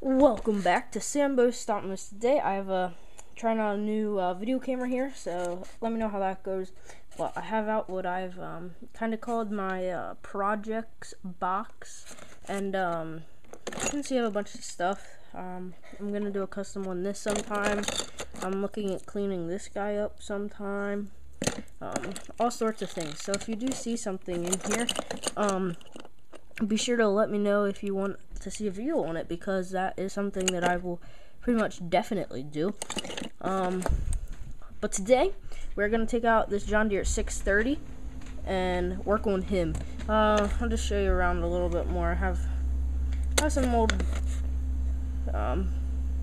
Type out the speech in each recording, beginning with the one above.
Welcome back to Sambo's Stop Moves. Today I have trying out a new video camera here, so let me know how that goes. Well, I have out what I've kind of called my projects box, and you can see I have a bunch of stuff. I'm gonna do a custom one this sometime. I'm looking at cleaning this guy up sometime. All sorts of things. So if you do see something in here, be sure to let me know if you want to see a video on it, because that is something that I will pretty much definitely do. But today we're gonna take out this John Deere 630 and work on him. I'll just show you around a little bit more. I have some old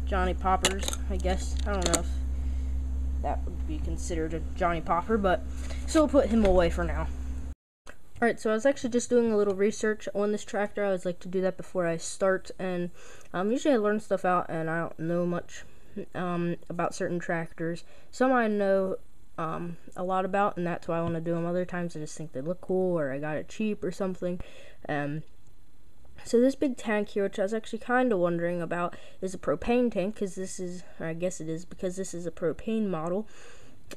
Johnny Poppers, I guess. I don't know if that would be considered a Johnny Popper, but so we'll put him away for now. Alright, so I was actually just doing a little research on this tractor. I always like to do that before I start, and usually I learn stuff out and I don't know much about certain tractors. Some I know a lot about, and that's why I want to do them. Other times I just think they look cool, or I got it cheap or something. So this big tank here, which I was actually kind of wondering about, is a propane tank, because this is, or I guess it is, because this is a propane model.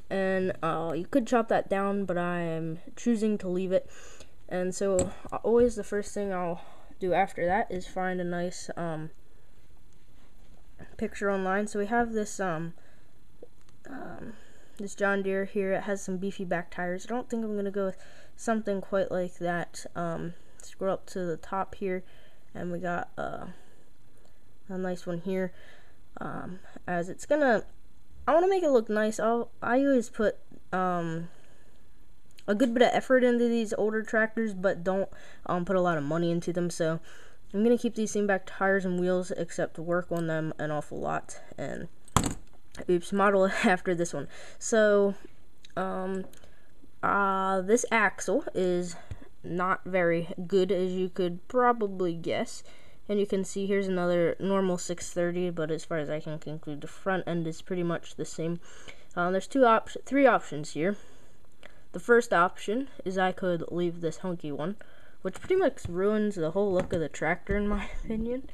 And you could chop that down, but I am choosing to leave it. And so always the first thing I'll do after that is find a nice picture online. So we have this this John Deere here. It has some beefy back tires. I don't think I'm gonna go with something quite like that. Scroll up to the top here, and we got a nice one here. As it's gonna, I want to make it look nice. I always put a good bit of effort into these older tractors, but don't put a lot of money into them. So I'm gonna keep these same back tires and wheels, except to work on them an awful lot. And oops, model after this one. So this axle is not very good, as you could probably guess. And you can see here's another normal 630, but as far as I can conclude, the front end is pretty much the same. There's three options here. The first option is I could leave this hunky one, which pretty much ruins the whole look of the tractor in my opinion.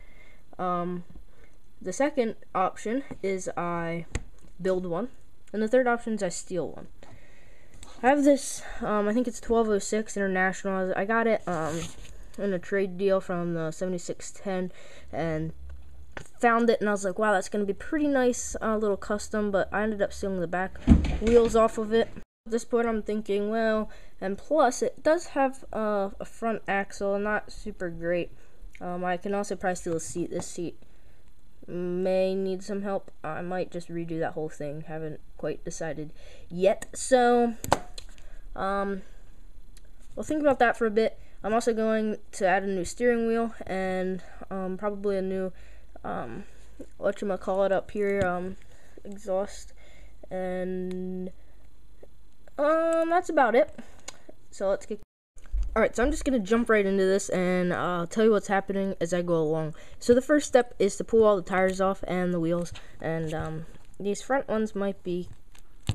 The second option is I build one, and the third option is I steal one. I have this, I think it's 1206 International. I got it in a trade deal from the 7610, and found it, and I was like, wow, that's gonna be pretty nice little custom, but I ended up stealing the back wheels off of it. At this point I'm thinking, well, and plus it does have a front axle, not super great. I can also probably steal a seat. This seat may need some help. I might just redo that whole thing. Haven't quite decided yet. So we'll think about that for a bit. I'm also going to add a new steering wheel, and probably a new whatchamacallit up here, exhaust, and that's about it. So let's get alright. So I'm just gonna jump right into this, and I'll tell you what's happening as I go along. So the first step is to pull all the tires off and the wheels, and these front ones might be,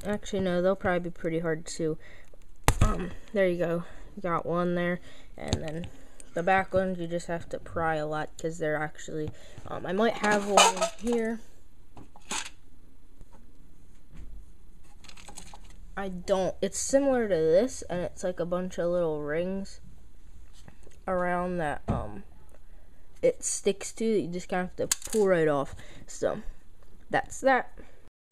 actually no, they'll probably be pretty hard to there you go, got one there. And then the back ones you just have to pry a lot, because they're actually I might have one here. I don't. It's similar to this, and it's like a bunch of little rings around that it sticks to. You just kind of have to pull right off. So that's that.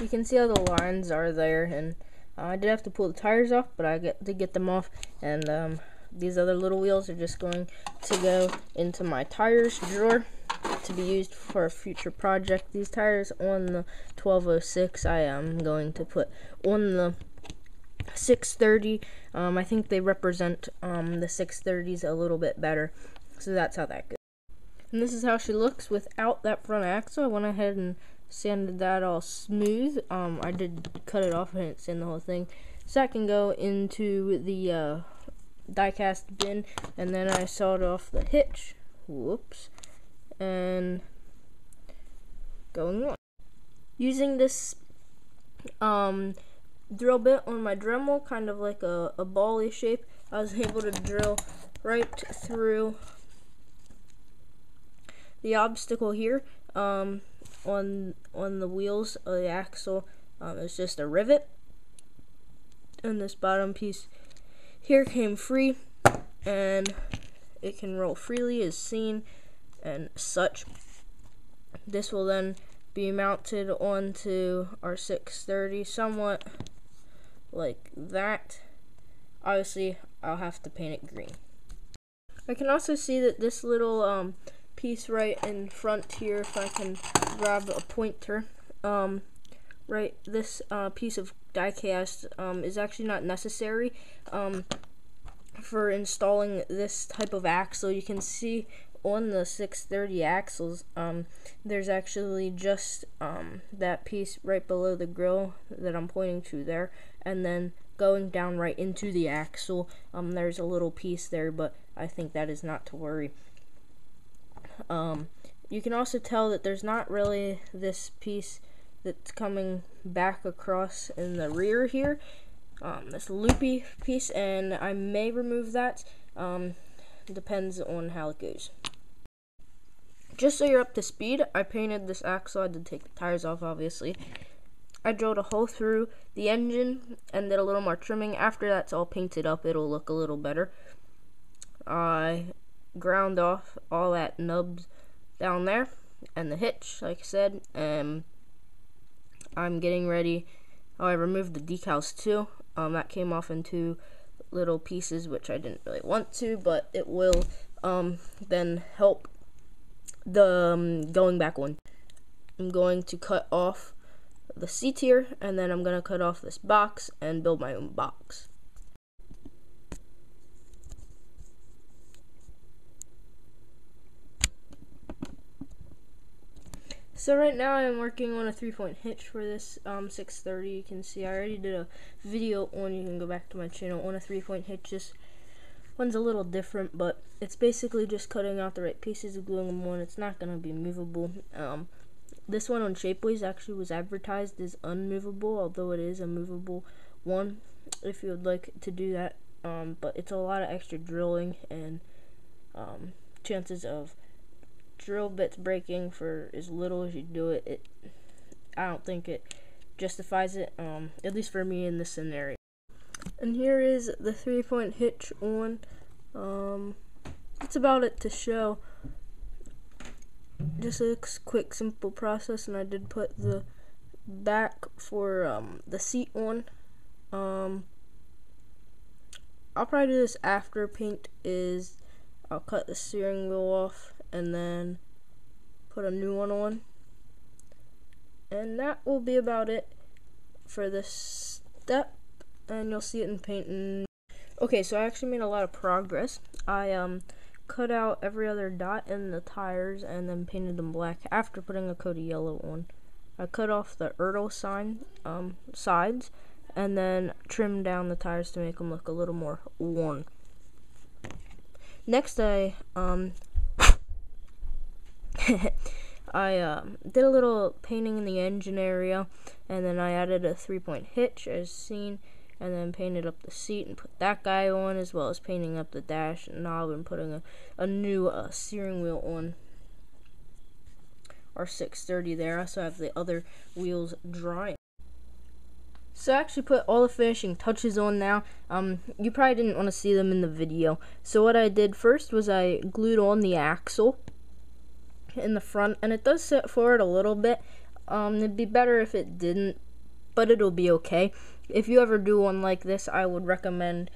You can see how the lines are there, and I did have to pull the tires off, but I did get them off. And these other little wheels are just going to go into my tires drawer to be used for a future project. These tires on the 1206 I am going to put on the 630. I think they represent the 630s a little bit better, so that's how that goes. And this is how she looks without that front axle. I went ahead and sanded that all smooth. I did cut it off and it's in the whole thing, so that can go into the die-cast bin. And then I sawed off the hitch, whoops, and going on. Using this drill bit on my Dremel, kind of like a ball-y shape, I was able to drill right through the obstacle here. on the wheels of the axle is just a rivet, and this bottom piece here came free, and it can roll freely as seen and such. This will then be mounted onto our 630 somewhat like that. Obviously I'll have to paint it green. I can also see that this little piece right in front here, if I can grab a pointer, right, this piece of die cast is actually not necessary for installing this type of axle. You can see on the 630 axles, there's actually just that piece right below the grill that I'm pointing to there, and then going down right into the axle, there's a little piece there, but I think that is not to worry. You can also tell that there's not really this piece that's coming back across in the rear here, this loopy piece, and I may remove that. Depends on how it goes. Just so you're up to speed, I painted this axle. I did take the tires off, obviously. I drilled a hole through the engine and did a little more trimming. After that's all painted up, it'll look a little better. I ground off all that nubs down there and the hitch, like I said. I'm getting ready. Oh, I removed the decals too. That came off in 2 little pieces, which I didn't really want to, but it will then help the going back one. I'm going to cut off the seat here, and then I'm going to cut off this box and build my own box. So right now I'm working on a 3-point hitch for this 630. You can see I already did a video on, you can go back to my channel, on a 3-point hitch. This one's a little different, but it's basically just cutting out the right pieces and gluing them on. It's not going to be movable. This one on Shapeways actually was advertised as unmovable, although it is a movable one if you would like to do that. But it's a lot of extra drilling and chances of drill bits breaking for as little as you do it. I don't think it justifies it, at least for me in this scenario. And here is the 3-point hitch on. That's about it to show. Just a quick, simple process, and I did put the back for the seat on. I'll probably do this after paint is. I'll cut the steering wheel off and then put a new one on. And that will be about it for this step, and you'll see it in painting. Okay, so I actually made a lot of progress. I cut out every other dot in the tires and then painted them black after putting a coat of yellow on. I cut off the Ertl sign sides and then trimmed down the tires to make them look a little more worn. Next, I did a little painting in the engine area, and then I added a 3-point hitch as seen, and then painted up the seat and put that guy on, as well as painting up the dash and knob and putting a new steering wheel on our 630 there. I also have the other wheels drying. So I actually put all the finishing touches on now. You probably didn't want to see them in the video. So what I did first was I glued on the axle in the front, and it does sit forward a little bit. It'd be better if it didn't, but it'll be okay. If you ever do one like this, I would recommend,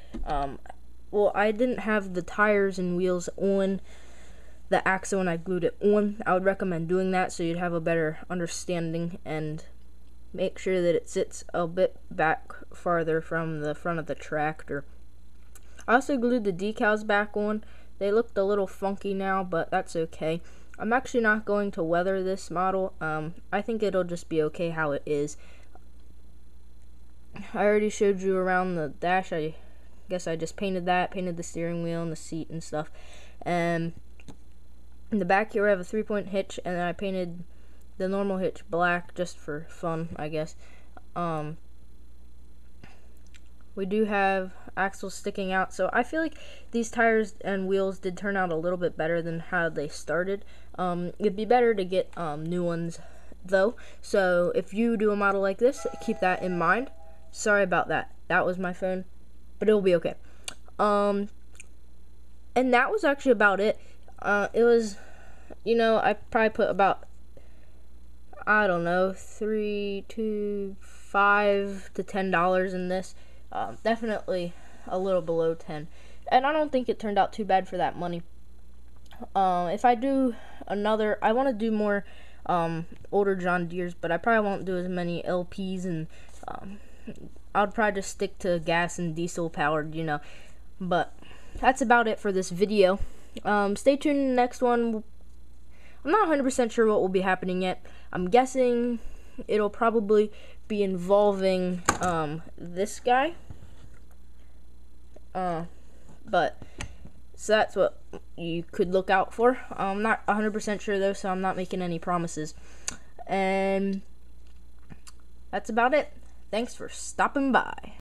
well, I didn't have the tires and wheels on the axle when I glued it on. I would recommend doing that so you'd have a better understanding, and make sure that it sits a bit back farther from the front of the tractor. I also glued the decals back on. They looked a little funky now, but that's okay. I'm actually not going to weather this model. I think it'll just be okay how it is. I already showed you around the dash. I guess I just painted that, painted the steering wheel and the seat and stuff. And in the back here I have a 3-point hitch, and then I painted the normal hitch black just for fun, I guess. We do have axle sticking out. So I feel like these tires and wheels did turn out a little bit better than how they started. It'd be better to get new ones though. So if you do a model like this, keep that in mind. Sorry about that. That was my phone, but it'll be okay. And that was actually about it. It was, I probably put about, I don't know, $3 to $5 to $10 in this. Definitely a little below 10, and I don't think it turned out too bad for that money. If I do another, I want to do more older John Deeres, but I probably won't do as many LPs, and I'll probably just stick to gas and diesel powered, But that's about it for this video. Stay tuned in the next one. I'm not 100% sure what will be happening yet. I'm guessing it'll probably be involving this guy. But so that's what you could look out for. I'm not 100% sure though, so I'm not making any promises. And that's about it. Thanks for stopping by.